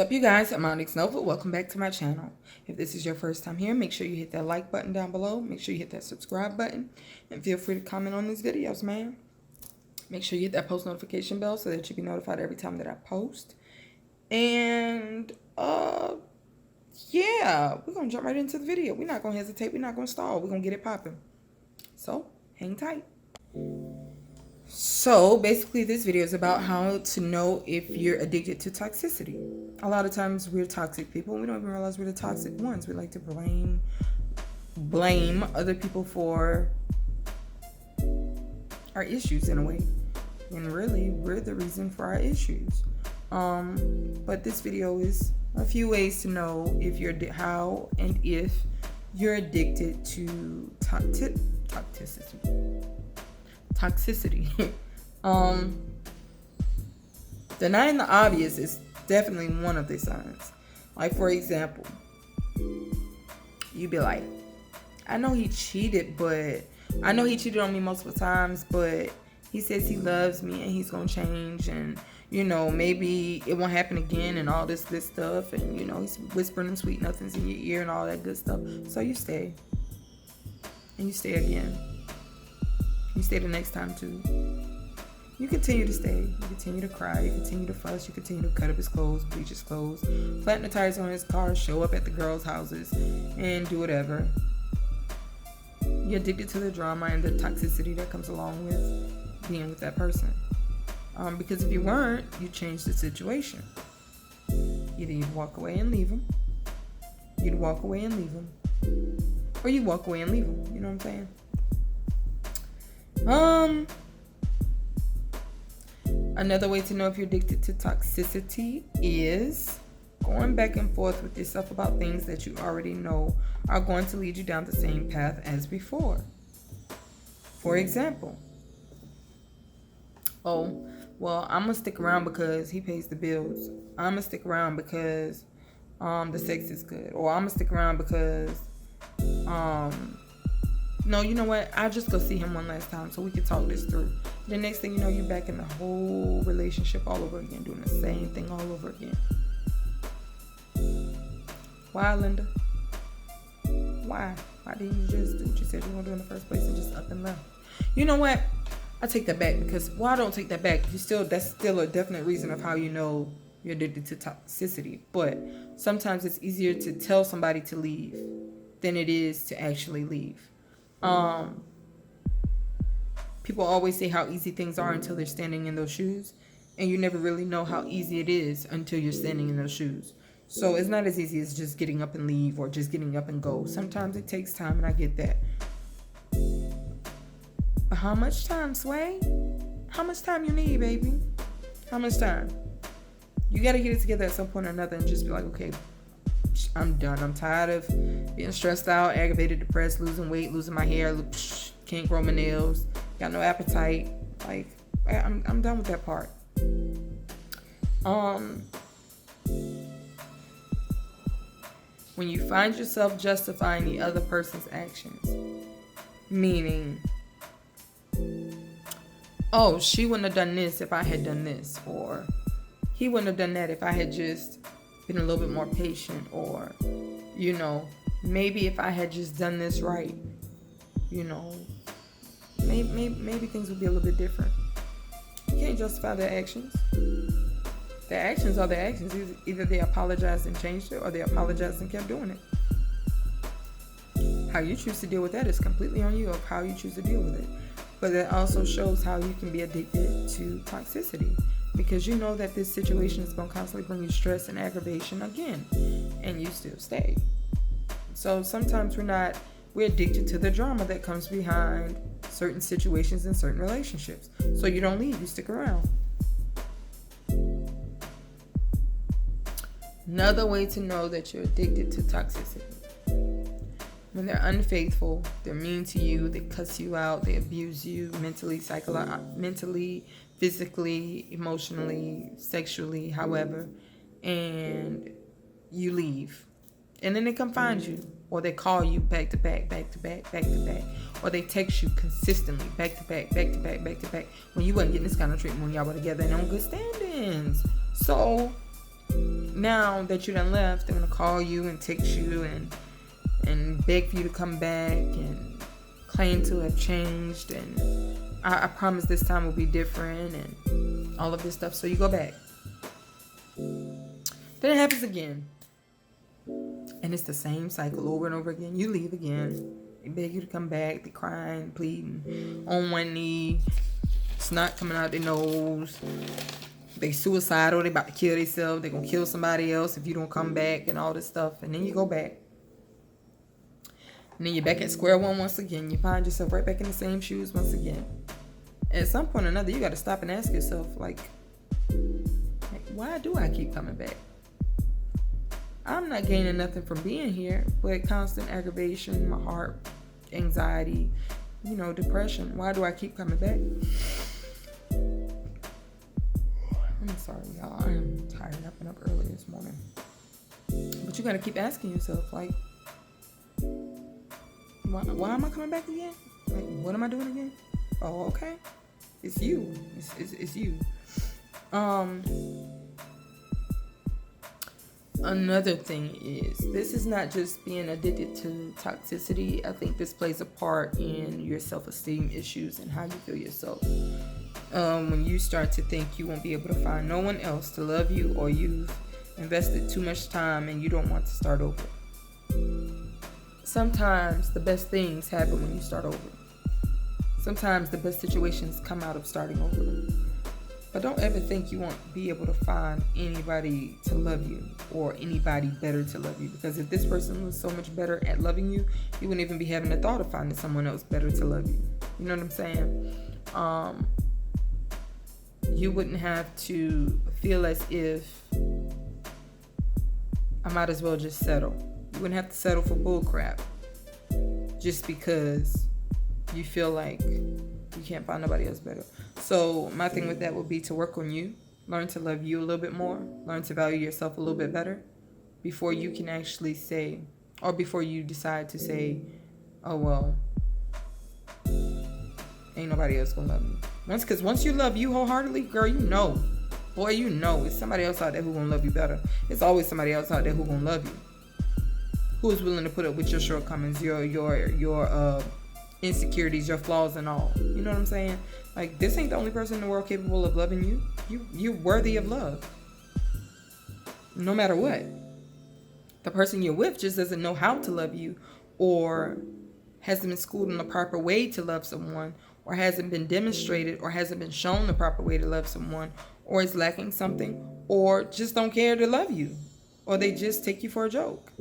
up, you guys? I'm Onyx Nova. Welcome back to my channel. If this is your first time here, make sure you hit that like button down below. Make sure you hit that subscribe button. And feel free to comment on these videos, man. Make sure you hit that post notification bell so that you be notified every time that I post. And, yeah, we're going to jump right into the video. We're not going to hesitate. We're not going to stall. We're going to get it popping. So, hang tight. So basically this video is about how to know if you're addicted to toxicity. A lot of times we're toxic people and we don't even realize we're the toxic ones. We like to blame other people for our issues in a way. And really we're the reason for our issues. But this video is a few ways to know if you're how and if you're addicted to toxicity. Denying the obvious is definitely one of the signs. Like, for example, you'd be like, I know he cheated on me multiple times, but he says he loves me and he's gonna change, and you know, maybe it won't happen again, and all this stuff, and you know, he's whispering them sweet nothings in your ear and all that good stuff. So you stay, and you stay again. You stay the next time too. You continue to stay. You continue to cry. You continue to fuss. You continue to cut up his clothes, bleach his clothes, flatten the tires on his car, show up at the girls' houses, and do whatever. You're addicted to the drama and the toxicity that comes along with being with that person. Because if you weren't, you change the situation. Either you'd walk away and leave him. You'd walk away and leave him. Or you walk away and leave him. You know what I'm saying? Another way to know if you're addicted to toxicity is going back and forth with yourself about things that you already know are going to lead you down the same path as before. For example, oh, well, I'm gonna stick around because he pays the bills. I'm gonna stick around because the sex is good. Or I'm gonna stick around because no, you know what? I'll just go see him one last time so we can talk this through. The next thing you know, you're back in the whole relationship all over again, doing the same thing all over again. Why, Linda? Why? Why didn't you just do what you said you were going to do in the first place and just up and left? You know what? I take that back because, well, I don't take that back. That's still a definite reason of how you know you're addicted to toxicity. But sometimes it's easier to tell somebody to leave than it is to actually leave. People always say how easy things are until they're standing in those shoes, and you never really know how easy it is until you're standing in those shoes. So it's not as easy as just getting up and leave or just getting up and go. Sometimes it takes time, and I get that. But how much time, Sway? How much time you need, baby? How much time? You got to get it together at some point or another and just be like, okay, I'm done. I'm tired of being stressed out, aggravated, depressed, losing weight, losing my hair, can't grow my nails, got no appetite. Like, I'm done with that part. When you find yourself justifying the other person's actions, meaning, oh, she wouldn't have done this if I had done this, or he wouldn't have done that if I had just been a little bit more patient, or, you know, maybe if I had just done this right, you know, maybe things would be a little bit different. You can't justify their actions. Their actions are their actions. Either they apologized and changed it, or they apologized and kept doing it. How you choose to deal with that is completely on you, of how you choose to deal with it. But that also shows how you can be addicted to toxicity, because you know that this situation is going to constantly bring you stress and aggravation again, and you still stay. So sometimes we're addicted to the drama that comes behind certain situations and certain relationships. So you don't leave, you stick around. Another way to know that you're addicted to toxicity: when they're unfaithful, they're mean to you, they cuss you out, they abuse you mentally, mentally, physically, emotionally, sexually, however, and you leave. And then they come find you, or they call you back to back, or they text you consistently, back to back, when you wasn't getting this kind of treatment when y'all were together and on good standings. So Now that you done left, they're gonna call you and text you and beg for you to come back and claim to have changed, and I promise this time will be different and all of this stuff. So you go back. Then it happens again. And it's the same cycle over and over again. You leave again. They beg you to come back. They crying, pleading, on one knee. Snot coming out their nose. They suicidal. They about to kill themselves. They gonna kill somebody else if you don't come back and all this stuff. And then you go back. And then you're back at square one once again. You find yourself right back in the same shoes once again. At some point or another, you got to stop and ask yourself, like, why do I keep coming back? I'm not gaining nothing from being here, but constant aggravation, my heart, anxiety, depression. Why do I keep coming back? I'm sorry, y'all. I'm tired. I've been up early this morning. But you got to keep asking yourself, like, why am I coming back again? Like, what am I doing again? Oh, okay. It's you. It's you. Another thing is, this is not just being addicted to toxicity. I think this plays a part in your self-esteem issues and how you feel yourself. When you start to think you won't be able to find no one else to love you, or you've invested too much time and you don't want to start over. Sometimes the best things happen when you start over. Sometimes the best situations come out of starting over. But don't ever think you won't be able to find anybody to love you, or anybody better to love you. Because if this person was so much better at loving you, you wouldn't even be having the thought of finding someone else better to love you. You know what I'm saying? You wouldn't have to feel as if I might as well just settle. You wouldn't have to settle for bull crap just because you feel like you can't find nobody else better. So my thing with that would be to work on you. Learn to love you a little bit more. Learn to value yourself a little bit better before you can actually say, or before you decide to say, oh, well, ain't nobody else gonna love me. Because once you love you wholeheartedly, girl, boy, it's somebody else out there who gonna love you better. It's always somebody else out there who gonna love you, who is willing to put up with your shortcomings, your insecurities, your flaws and all. You know what I'm saying? Like, this ain't the only person in the world capable of loving you. You're worthy of love, no matter what. The person you're with just doesn't know how to love you, or hasn't been schooled in the proper way to love someone, or hasn't been demonstrated, or hasn't been shown the proper way to love someone, or is lacking something, or just don't care to love you, or they just take you for a joke.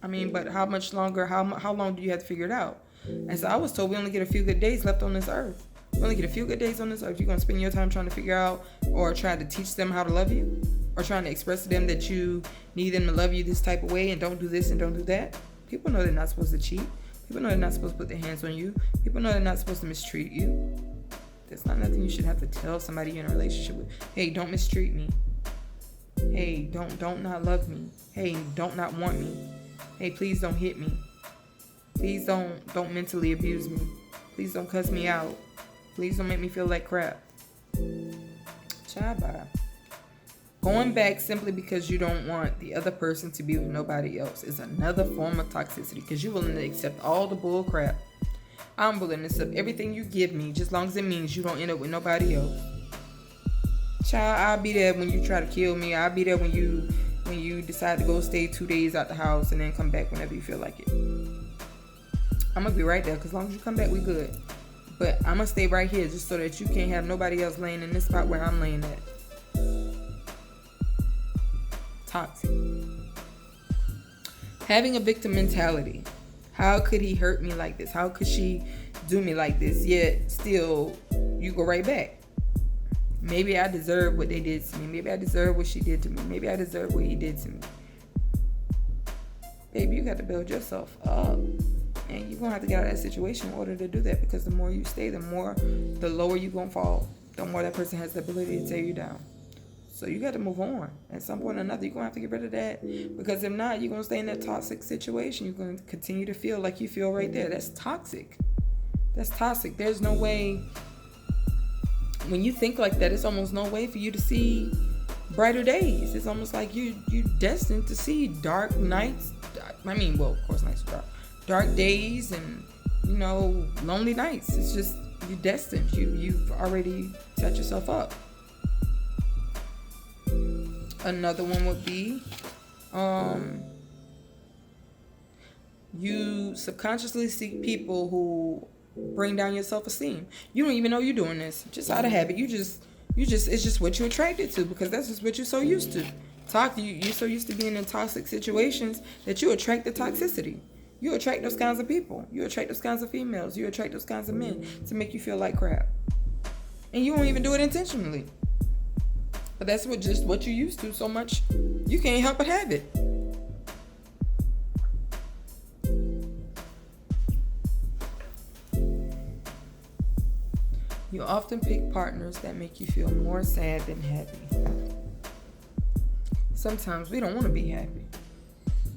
I mean, but how much longer, how long do you have to figure it out? And so I was told we only get a few good days left on this earth. We only get a few good days on this earth. You're going to spend your time trying to figure out, or try to teach them how to love you, or trying to express to them that you need them to love you this type of way, and don't do this and don't do that. People know they're not supposed to cheat. People know they're not supposed to put their hands on you. People know they're not supposed to mistreat you. That's not nothing you should have to tell somebody you're in a relationship with. Hey, don't mistreat me. Hey, don't not love me. Hey, don't not want me. Hey, please don't hit me. Please don't mentally abuse me. Please don't cuss me out. Please don't make me feel like crap. Child, bye. Going back simply because you don't want the other person to be with nobody else is another form of toxicity, because you're willing to accept all the bull crap. I'm willing to accept everything you give me, just as long as it means you don't end up with nobody else. Child, I'll be there when you try to kill me. I'll be there when you decide to go stay 2 days out the house and then come back whenever you feel like it. I'm going to be right there, because as long as you come back, we good. But I'm going to stay right here just so that you can't have nobody else laying in this spot where I'm laying at. Toxic. Having a victim mentality. How could he hurt me like this? How could she do me like this? Yet still, you go right back. Maybe I deserve what they did to me. Maybe I deserve what she did to me. Maybe I deserve what he did to me. Baby, you got to build yourself up. And you're going to have to get out of that situation in order to do that, because the more you stay, the lower you're going to fall. The more that person has the ability to tear you down. So you got to move on. At some point or another, you're going to have to get rid of that. Because if not, you're going to stay in that toxic situation. You're going to continue to feel like you feel right there. That's toxic. That's toxic. There's no way. When you think like that, it's almost no way for you to see brighter days. It's almost like you destined to see dark nights. I mean, well, of course nights are dark days and, you know, lonely nights. It's just, you're destined. You've already set yourself up. Another one would be you subconsciously seek people who bring down your self-esteem. You don't even know you're doing this, just out of habit. You just it's just what you're attracted to, because that's just what you're so used to. You're so used to being in toxic situations that you attract the toxicity. You attract those kinds of people. You attract those kinds of females. You attract those kinds of men to make you feel like crap. And you won't even do it intentionally. But that's what you're used to so much, you can't help but have it. You often pick partners that make you feel more sad than happy. Sometimes we don't want to be happy.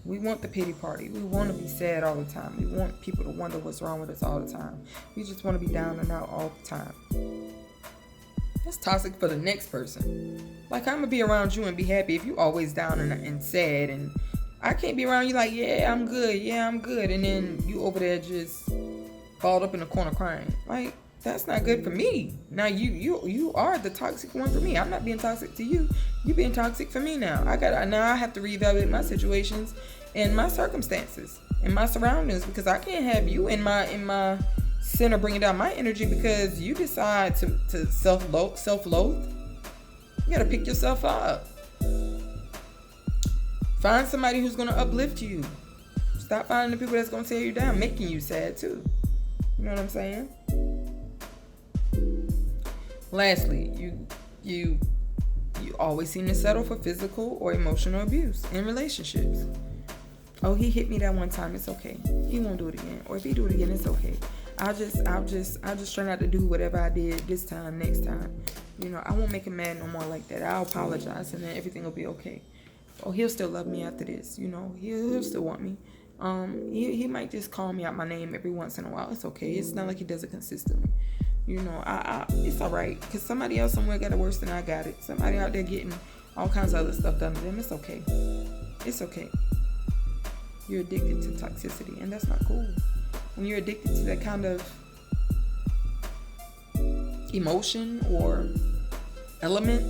We want the pity party. We want to be sad all the time. We want people to wonder what's wrong with us all the time. We just want to be down and out all the time. That's toxic for the next person. Like, I'm going to be around you and be happy if you always down and sad, and I can't be around you like, yeah, I'm good, and then you over there just balled up in the corner crying. Like, that's not good for me. Now you are the toxic one for me. I'm not being toxic to you. You being toxic for me now. I have to reevaluate my situations and my circumstances and my surroundings, because I can't have you in my center bringing down my energy because you decide to self-loathe. You gotta pick yourself up. Find somebody who's gonna uplift you. Stop finding the people that's gonna tear you down, making you sad too. You know what I'm saying? Lastly, you always seem to settle for physical or emotional abuse in relationships. Oh, he hit me that one time, it's okay. He won't do it again. Or if he do it again, it's okay. I'll just try not to do whatever I did this time, next time. You know, I won't make him mad no more like that. I'll apologize and then everything will be okay. Oh, he'll still love me after this. You know, he'll still want me. He might just call me out my name every once in a while. It's okay. It's not like he does it consistently. You know, it's all right, because somebody else somewhere got it worse than I got it. Somebody out there getting all kinds of other stuff done to them. It's okay. It's okay. You're addicted to toxicity, and that's not cool. When you're addicted to that kind of emotion or element,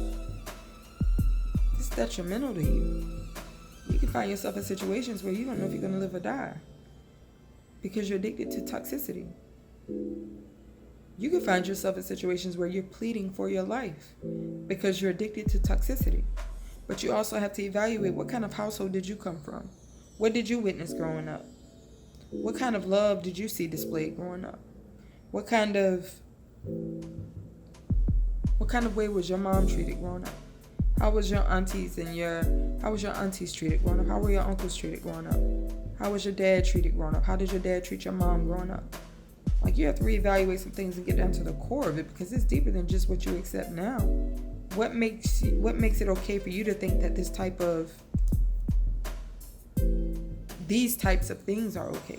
it's detrimental to you. You can find yourself in situations where you don't know if you're going to live or die because you're addicted to toxicity. You can find yourself in situations where you're pleading for your life because you're addicted to toxicity. But you also have to evaluate, what kind of household did you come from? What did you witness growing up? What kind of love did you see displayed growing up? What kind of way was your mom treated growing up? How was your aunties treated growing up? How were your uncles treated growing up? How was your dad treated growing up? How did your dad treat your mom growing up? Like, you have to reevaluate some things and get down to the core of it, because it's deeper than just what you accept now. What makes it okay for you to think that these types of things are okay?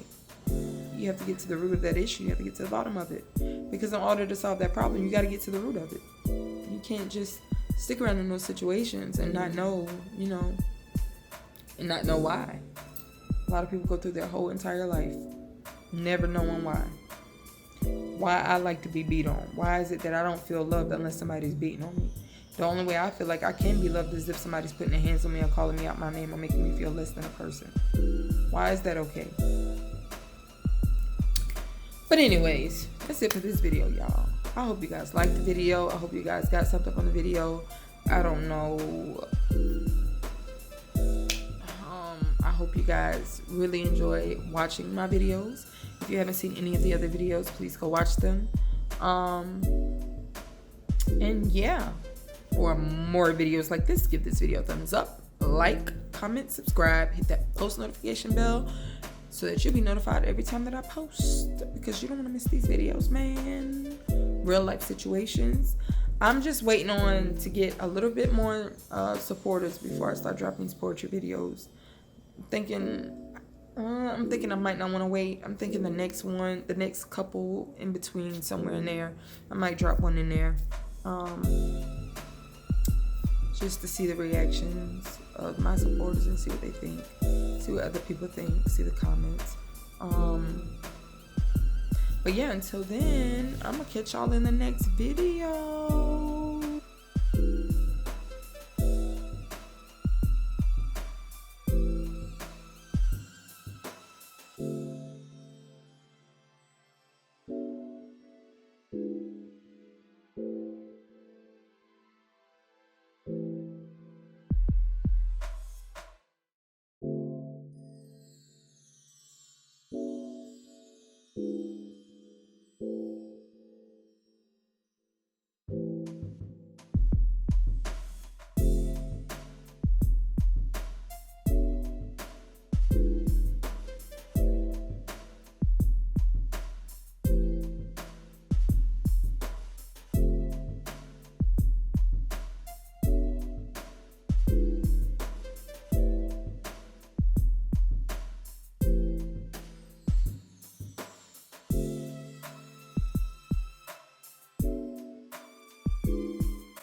You have to get to the root of that issue. You have to get to the bottom of it, because in order to solve that problem, you got to get to the root of it. You can't just stick around in those situations and not know, and not know why. A lot of people go through their whole entire life never knowing why. Why I like to be beat on. Why is it that I don't feel loved unless somebody's beating on me? The only way I feel like I can be loved is if somebody's putting their hands on me or calling me out my name or making me feel less than a person. Why is that okay? But anyways, that's it for this video, y'all. I hope you guys liked the video. I hope you guys got something from the video. I don't know. I hope you guys really enjoy watching my videos. If you haven't seen any of the other videos, please go watch them. And yeah, for more videos like this, give this video a thumbs up, like, comment, subscribe, hit that post notification bell so that you'll be notified every time that I post, because you don't want to miss these videos, man. Real life situations. I'm just waiting on to get a little bit more supporters before I start dropping these poetry videos. I'm thinking I might not want to wait. I'm thinking the next couple in between, somewhere in there, I might drop one in there. just to see the reactions of my supporters and see what they think, see what other people think, see the comments. But yeah, until then, I'm gonna catch y'all in the next video.